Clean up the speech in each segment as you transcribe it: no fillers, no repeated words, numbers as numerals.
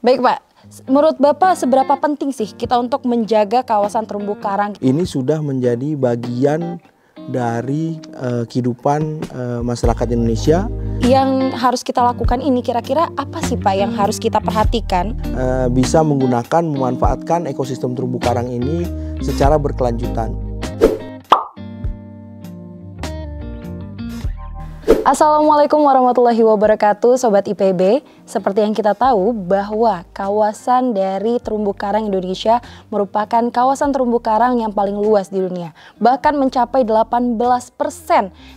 Baik Pak, menurut Bapak seberapa penting sih kita untuk menjaga kawasan terumbu karang? Ini sudah menjadi bagian dari kehidupan masyarakat Indonesia. Yang harus kita lakukan ini kira-kira apa sih Pak yang harus kita perhatikan? Bisa menggunakan, memanfaatkan ekosistem terumbu karang ini secara berkelanjutan. Assalamualaikum warahmatullahi wabarakatuh Sobat IPB. Seperti yang kita tahu bahwa kawasan dari terumbu karang Indonesia merupakan kawasan terumbu karang yang paling luas di dunia. Bahkan mencapai 18%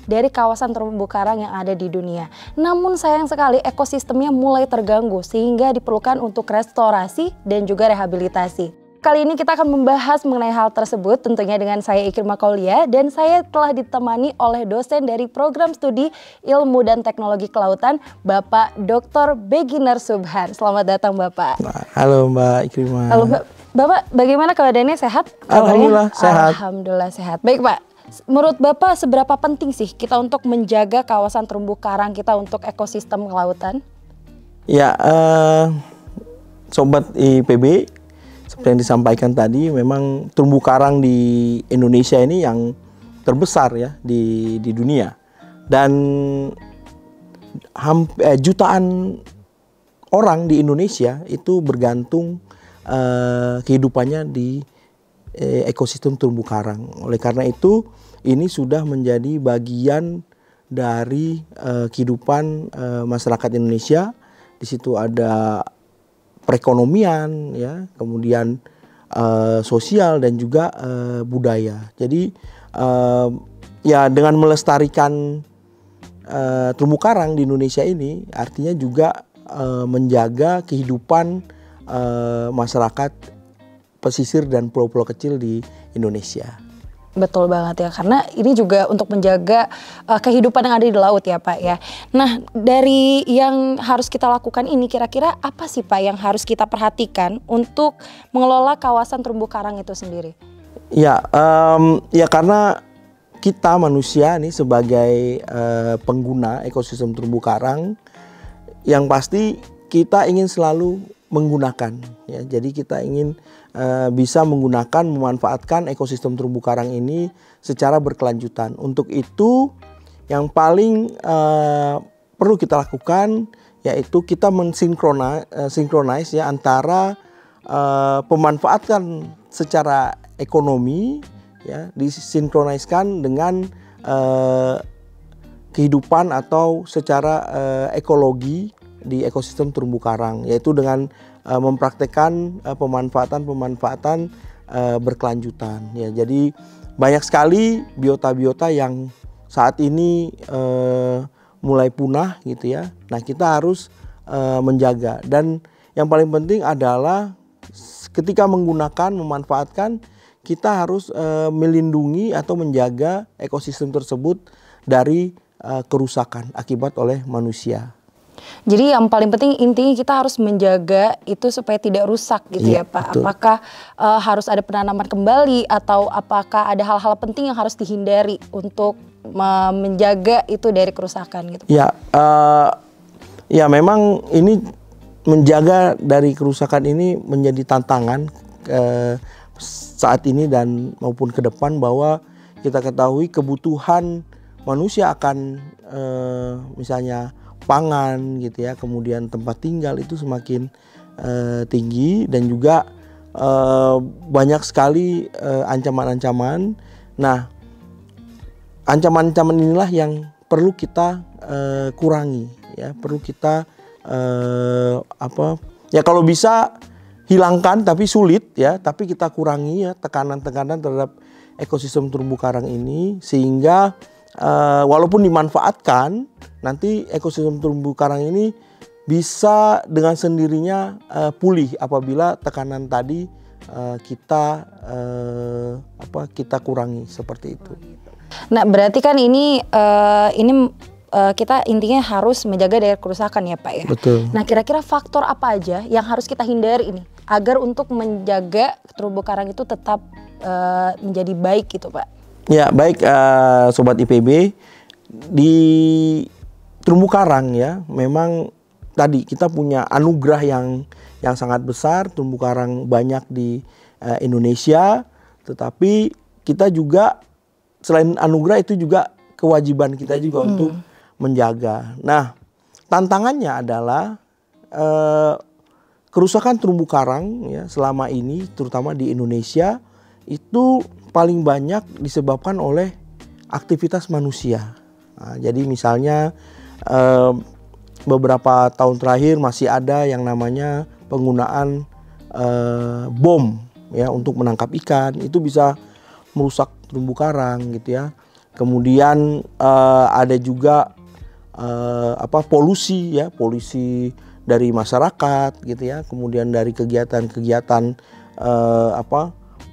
dari kawasan terumbu karang yang ada di dunia. Namun sayang sekali ekosistemnya mulai terganggu sehingga diperlukan untuk restorasi dan juga rehabilitasi. Kali ini kita akan membahas mengenai hal tersebut tentunya dengan saya Ikrimah Kaulia, dan saya telah ditemani oleh dosen dari program studi Ilmu dan Teknologi Kelautan Bapak Dr. Beginner Subhan. Selamat datang Bapak. Halo Mbak Ikrimah. Halo Bapak, bagaimana keadaannya, sehat? Alhamdulillah sehat. Alhamdulillah sehat. Baik Pak, menurut Bapak seberapa penting sih kita untuk menjaga kawasan terumbu karang kita untuk ekosistem kelautan? Ya, Sobat IPB, seperti yang disampaikan tadi, memang terumbu karang di Indonesia ini yang terbesar ya di dunia, dan jutaan orang di Indonesia itu bergantung kehidupannya di ekosistem terumbu karang. Oleh karena itu, ini sudah menjadi bagian dari kehidupan masyarakat Indonesia. Di situ ada perekonomian, ya, kemudian sosial dan juga budaya. Jadi ya dengan melestarikan terumbu karang di Indonesia ini artinya juga menjaga kehidupan masyarakat pesisir dan pulau-pulau kecil di Indonesia. Betul banget ya, karena ini juga untuk menjaga kehidupan yang ada di laut ya Pak ya. Nah, dari yang harus kita lakukan ini kira-kira apa sih Pak yang harus kita perhatikan untuk mengelola kawasan terumbu karang itu sendiri? Ya, ya karena kita manusia nih sebagai pengguna ekosistem terumbu karang, yang pasti kita ingin selalu menggunakan, ya. Jadi kita ingin bisa menggunakan, memanfaatkan ekosistem terumbu karang ini secara berkelanjutan. Untuk itu yang paling perlu kita lakukan yaitu kita mensinkronis ya antara pemanfaatan secara ekonomi, ya, disinkroniskan dengan kehidupan atau secara ekologi di ekosistem terumbu karang, yaitu dengan mempraktekkan pemanfaatan berkelanjutan, ya. Jadi banyak sekali biota-biota yang saat ini mulai punah gitu ya. Nah, kita harus menjaga, dan yang paling penting adalah ketika menggunakan, memanfaatkan, kita harus melindungi atau menjaga ekosistem tersebut dari kerusakan akibat oleh manusia. Jadi yang paling penting intinya kita harus menjaga itu supaya tidak rusak gitu ya Pak. Betul. Apakah harus ada penanaman kembali atau apakah ada hal-hal penting yang harus dihindari untuk menjaga itu dari kerusakan gitu? Ya, ya memang ini menjaga dari kerusakan ini menjadi tantangan saat ini dan maupun ke depan, bahwa kita ketahui kebutuhan manusia akan misalnya pangan gitu ya, kemudian tempat tinggal itu semakin tinggi, dan juga banyak sekali ancaman-ancaman. Nah, ancaman-ancaman inilah yang perlu kita kurangi, ya, perlu kita ya kalau bisa hilangkan, tapi sulit ya, tapi kita kurangi ya tekanan-tekanan terhadap ekosistem terumbu karang ini, sehingga walaupun dimanfaatkan, nanti ekosistem terumbu karang ini bisa dengan sendirinya pulih apabila tekanan tadi kita kurangi, seperti itu. Nah, berarti kan ini kita intinya harus menjaga dari kerusakan ya Pak ya. Betul. Nah, kira-kira faktor apa aja yang harus kita hindari ini agar untuk menjaga terumbu karang itu tetap menjadi baik gitu Pak? Ya, baik Sobat IPB, di terumbu karang ya memang tadi kita punya anugerah yang sangat besar, terumbu karang banyak di Indonesia, tetapi kita juga selain anugerah itu juga kewajiban kita juga untuk menjaga. Nah, tantangannya adalah kerusakan terumbu karang ya selama ini, terutama di Indonesia, itu paling banyak disebabkan oleh aktivitas manusia. Nah, jadi misalnya beberapa tahun terakhir masih ada yang namanya penggunaan bom ya untuk menangkap ikan, itu bisa merusak terumbu karang gitu ya. Kemudian ada juga polusi ya, polusi dari masyarakat gitu ya. Kemudian dari kegiatan-kegiatan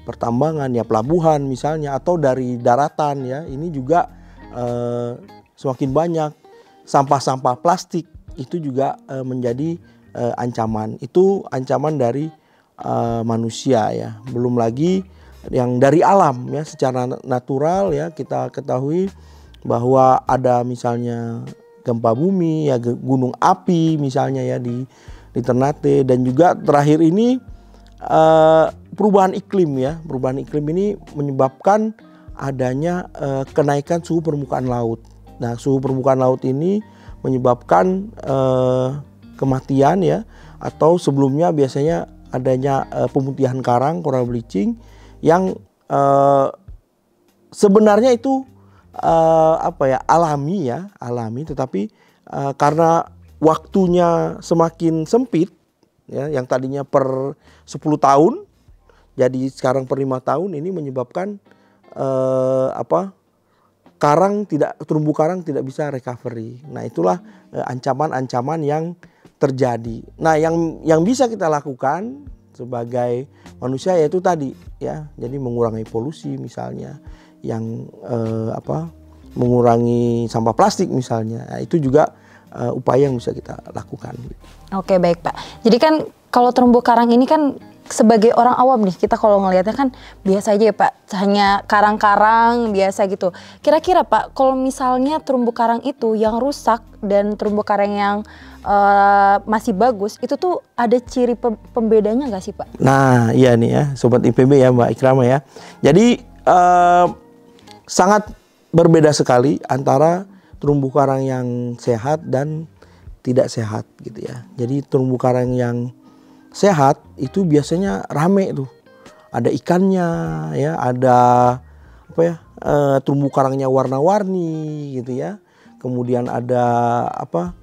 pertambangan ya, pelabuhan misalnya, atau dari daratan ya. Ini juga semakin banyak sampah-sampah plastik, itu juga menjadi ancaman. Itu ancaman dari manusia ya. Belum lagi yang dari alam ya, secara natural ya, kita ketahui bahwa ada misalnya gempa bumi ya, gunung api misalnya ya di Ternate, dan juga terakhir ini perubahan iklim ya. Perubahan iklim ini menyebabkan adanya kenaikan suhu permukaan laut. Nah, suhu permukaan laut ini menyebabkan kematian ya, atau sebelumnya biasanya adanya pemutihan karang, coral bleaching, yang sebenarnya itu alami ya, tetapi karena waktunya semakin sempit ya, yang tadinya per 10 tahun jadi sekarang per 5 tahun, ini menyebabkan terumbu karang tidak bisa recovery. Nah, itulah ancaman-ancaman yang terjadi. Nah, yang bisa kita lakukan sebagai manusia yaitu tadi ya, jadi mengurangi polusi misalnya, yang mengurangi sampah plastik misalnya. Nah, itu juga upaya yang bisa kita lakukan. Oke, baik Pak. Jadi kan kalau terumbu karang ini kan sebagai orang awam nih, kita kalau ngelihatnya kan biasa aja ya Pak, hanya karang-karang biasa gitu. Kira-kira Pak, kalau misalnya terumbu karang itu yang rusak dan terumbu karang yang masih bagus, itu tuh ada ciri pembedanya nggak sih Pak? Nah, iya nih ya, Sobat IPB ya, Mbak Ikrama ya. Jadi sangat berbeda sekali antara terumbu karang yang sehat dan tidak sehat gitu ya. Jadi terumbu karang yang sehat itu biasanya rame tuh, ada ikannya ya, ada terumbu karangnya warna-warni gitu ya. Kemudian ada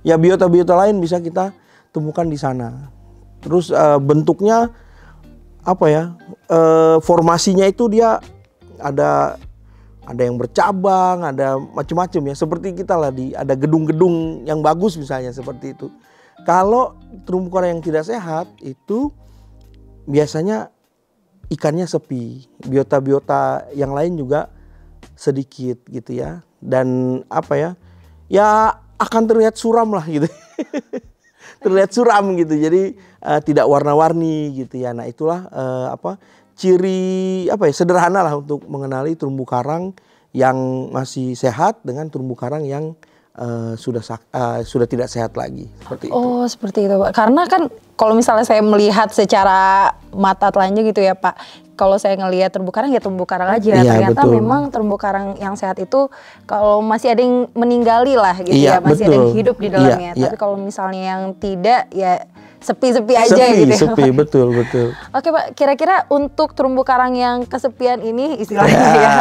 biota-biota lain bisa kita temukan di sana. Terus bentuknya formasinya itu dia ada yang bercabang, ada macam-macam ya, seperti kita lah, ada gedung-gedung yang bagus misalnya seperti itu. Kalau terumbu karang yang tidak sehat itu biasanya ikannya sepi, biota-biota yang lain juga sedikit gitu ya, dan ya akan terlihat suram lah gitu. Terlihat suram gitu, jadi tidak warna-warni gitu ya. Nah, itulah ciri sederhana lah untuk mengenali terumbu karang yang masih sehat dengan terumbu karang yang sudah tidak sehat lagi, seperti itu. Oh, seperti itu Pak. Karena kan kalau misalnya saya melihat secara mata telanjang gitu ya Pak, kalau saya ngelihat terumbu karang ya terumbu karang aja. Iya, ternyata betul. memang terumbu karang yang sehat itu kalau masih ada yang meninggali lah gitu ya, masih ada yang hidup di dalamnya. Tapi kalau misalnya yang tidak ya sepi-sepi aja gitu. Sepi, betul. Oke Pak, kira-kira untuk terumbu karang yang kesepian ini istilahnya ya,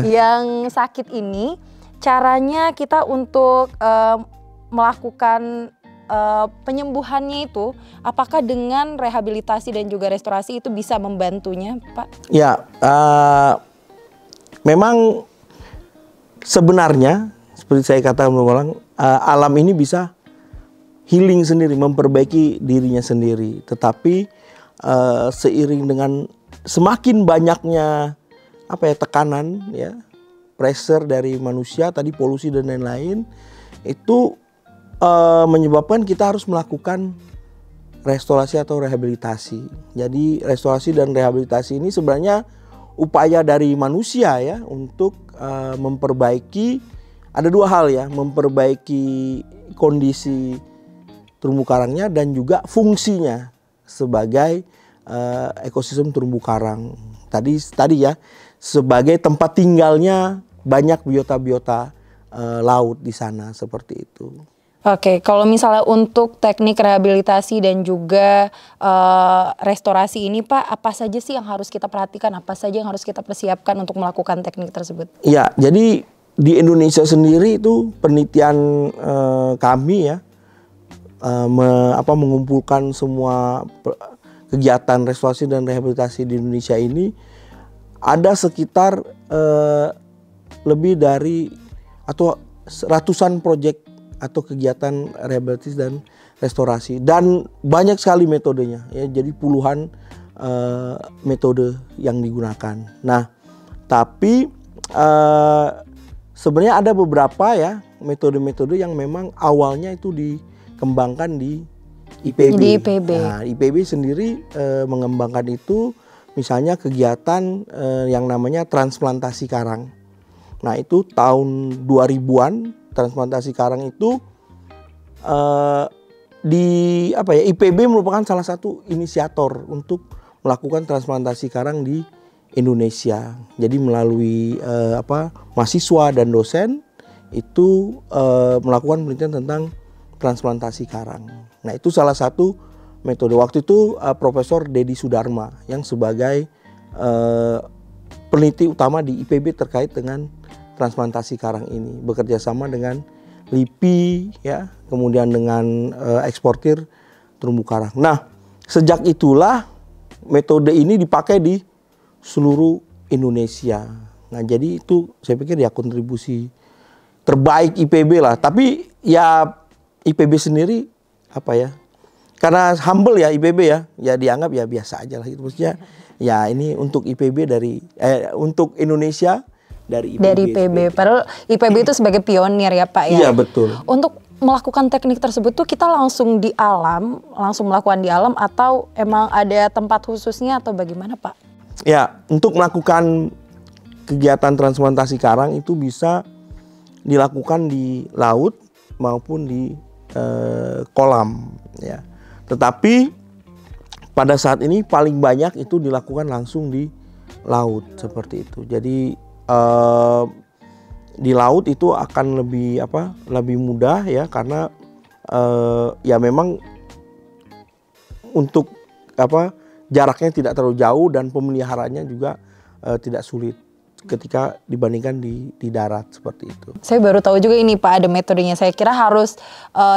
yang sakit ini, caranya kita untuk melakukan penyembuhannya itu, apakah dengan rehabilitasi dan juga restorasi itu bisa membantunya Pak? Ya, memang sebenarnya seperti saya katakan berulang, alam ini bisa healing sendiri, memperbaiki dirinya sendiri. Tetapi seiring dengan semakin banyaknya tekanan ya, pressure dari manusia, tadi polusi dan lain-lain, itu menyebabkan kita harus melakukan restorasi atau rehabilitasi. Jadi restorasi dan rehabilitasi ini sebenarnya upaya dari manusia ya untuk memperbaiki, ada dua hal ya, memperbaiki kondisi terumbu karangnya dan juga fungsinya sebagai ekosistem terumbu karang. Tadi ya, sebagai tempat tinggalnya banyak biota-biota laut di sana, seperti itu. Oke, kalau misalnya untuk teknik rehabilitasi dan juga restorasi ini Pak, apa saja sih yang harus kita perhatikan, apa saja yang harus kita persiapkan untuk melakukan teknik tersebut? Ya, jadi di Indonesia sendiri itu penelitian kami ya, mengumpulkan semua kegiatan restorasi dan rehabilitasi di Indonesia ini ada sekitar lebih dari atau ratusan proyek atau kegiatan rehabilitasi dan restorasi, dan banyak sekali metodenya ya, jadi puluhan metode yang digunakan. Nah, tapi sebenarnya ada beberapa ya metode-metode yang memang awalnya itu dikembangkan di IPB. Di IPB. Nah, IPB sendiri mengembangkan itu, misalnya kegiatan yang namanya transplantasi karang. Nah, itu tahun 2000-an. Transplantasi karang itu IPB merupakan salah satu inisiator untuk melakukan transplantasi karang di Indonesia. Jadi melalui mahasiswa dan dosen itu melakukan penelitian tentang transplantasi karang. Nah, itu salah satu metode. Waktu itu Profesor Dedi Sudarma yang sebagai peneliti utama di IPB terkait dengan transplantasi karang ini, bekerja sama dengan LIPI ya, kemudian dengan eksportir terumbu karang. Nah, sejak itulah metode ini dipakai di seluruh Indonesia. Nah, jadi itu saya pikir ya kontribusi terbaik IPB lah. Tapi ya IPB sendiri karena humble ya IPB ya dianggap ya biasa aja lah gitu. Maksudnya ya ini untuk IPB untuk Indonesia dari IPB. Padahal IPB itu sebagai pionir ya Pak ya. Iya, betul. Untuk melakukan teknik tersebut tuh kita langsung melakukan di alam atau emang ada tempat khususnya atau bagaimana Pak? Ya, untuk melakukan kegiatan transplantasi karang itu bisa dilakukan di laut maupun di kolam ya. Tetapi pada saat ini paling banyak itu dilakukan langsung di laut seperti itu. Jadi di laut itu akan lebih mudah ya, karena ya memang untuk jaraknya tidak terlalu jauh dan pemeliharaannya juga tidak sulit ketika dibandingkan di darat seperti itu. Saya baru tahu juga ini Pak ada metodenya. Saya kira harus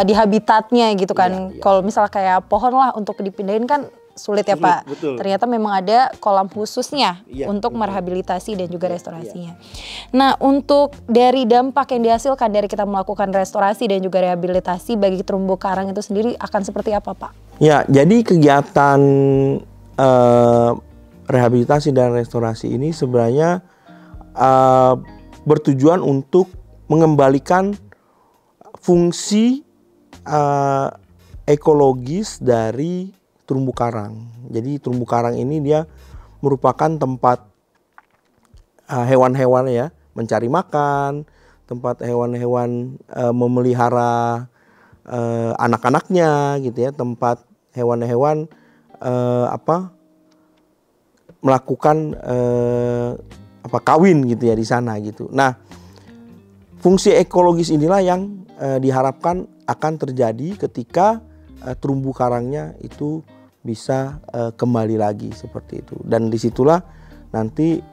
di habitatnya gitu kan. Iya. Kalau misal kayak pohon lah untuk dipindahin kan sulit ya Pak. Betul. Ternyata memang ada kolam khususnya untuk Betul. merehabilitasi dan juga restorasinya. Nah, untuk dari dampak yang dihasilkan dari kita melakukan restorasi dan juga rehabilitasi bagi terumbu karang itu sendiri akan seperti apa Pak? Ya, jadi kegiatan rehabilitasi dan restorasi ini sebenarnya bertujuan untuk mengembalikan fungsi ekologis dari terumbu karang. Jadi terumbu karang ini dia merupakan tempat hewan-hewan ya mencari makan, tempat hewan-hewan memelihara anak-anaknya gitu ya, tempat hewan-hewan melakukan kawin gitu ya di sana gitu. Nah, fungsi ekologis inilah yang diharapkan akan terjadi ketika terumbu karangnya itu bisa kembali lagi seperti itu. Dan disitulah nanti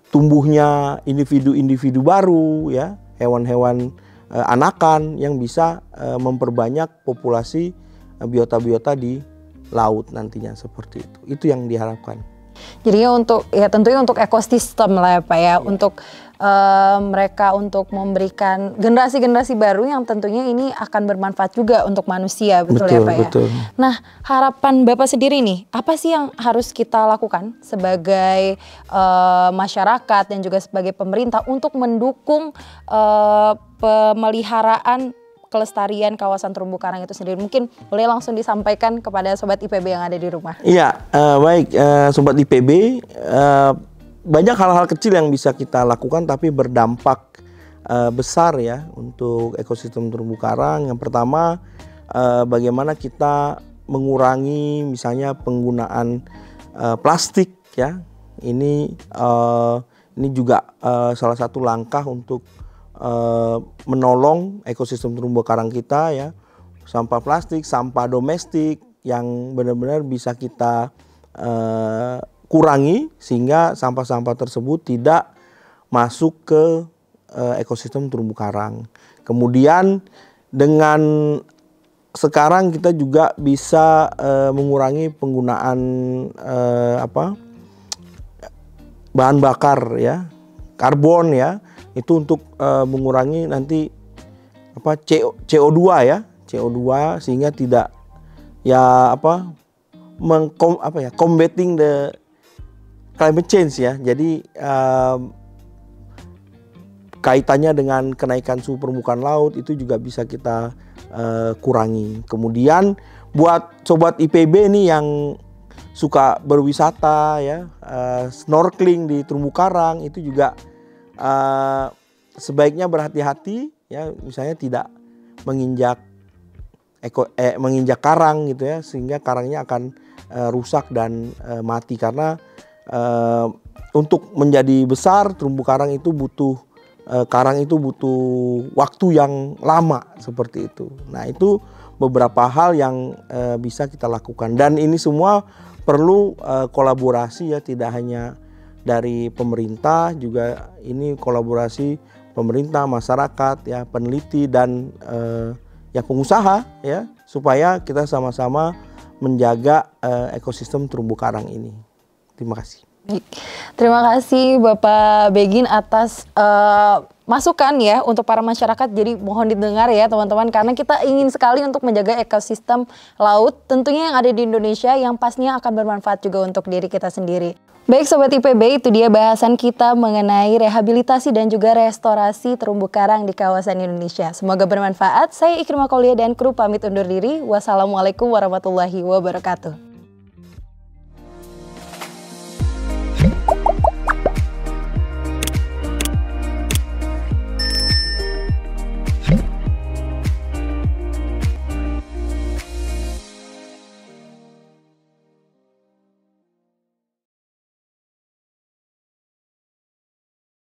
tumbuhnya individu-individu baru ya, hewan-hewan anakan yang bisa memperbanyak populasi biota-biota di laut nantinya seperti itu. Itu yang diharapkan. Jadinya tentunya untuk ekosistem lah ya Pak ya, untuk mereka untuk memberikan generasi-generasi baru yang tentunya ini akan bermanfaat juga untuk manusia, betul ya Pak ya? Betul. Nah, harapan Bapak sendiri nih, apa sih yang harus kita lakukan sebagai masyarakat dan juga sebagai pemerintah untuk mendukung pemeliharaan kelestarian kawasan terumbu karang itu sendiri? Mungkin boleh langsung disampaikan kepada Sobat IPB yang ada di rumah. Iya, baik Sobat IPB, banyak hal-hal kecil yang bisa kita lakukan tapi berdampak besar ya untuk ekosistem terumbu karang. Yang pertama, bagaimana kita mengurangi misalnya penggunaan plastik ya. Ini juga salah satu langkah untuk menolong ekosistem terumbu karang kita ya. Sampah plastik, sampah domestik yang benar-benar bisa kita kurangi sehingga sampah-sampah tersebut tidak masuk ke ekosistem terumbu karang. Kemudian dengan sekarang kita juga bisa mengurangi penggunaan bahan bakar ya, karbon ya, itu untuk mengurangi nanti CO2 ya, CO2 sehingga tidak combating the climate change ya. Jadi kaitannya dengan kenaikan suhu permukaan laut itu juga bisa kita kurangi. Kemudian buat sobat IPB nih yang suka berwisata ya, snorkeling di terumbu karang itu juga sebaiknya berhati-hati ya, misalnya tidak menginjak karang gitu ya, sehingga karangnya akan rusak dan mati karena untuk menjadi besar terumbu karang itu butuh waktu yang lama seperti itu. Nah, itu beberapa hal yang bisa kita lakukan dan ini semua perlu kolaborasi ya, tidak hanya dari pemerintah, juga ini kolaborasi pemerintah, masyarakat ya, peneliti dan ya pengusaha ya, supaya kita sama-sama menjaga ekosistem terumbu karang ini. Terima kasih. Terima kasih Bapak Begin atas masukan ya untuk para masyarakat. Jadi mohon didengar ya teman-teman, karena kita ingin sekali untuk menjaga ekosistem laut tentunya yang ada di Indonesia, yang pastinya akan bermanfaat juga untuk diri kita sendiri. Baik Sobat IPB, itu dia bahasan kita mengenai rehabilitasi dan juga restorasi terumbu karang di kawasan Indonesia. Semoga bermanfaat. Saya Ikrimah Kaulia dan kru pamit undur diri. Wassalamualaikum warahmatullahi wabarakatuh.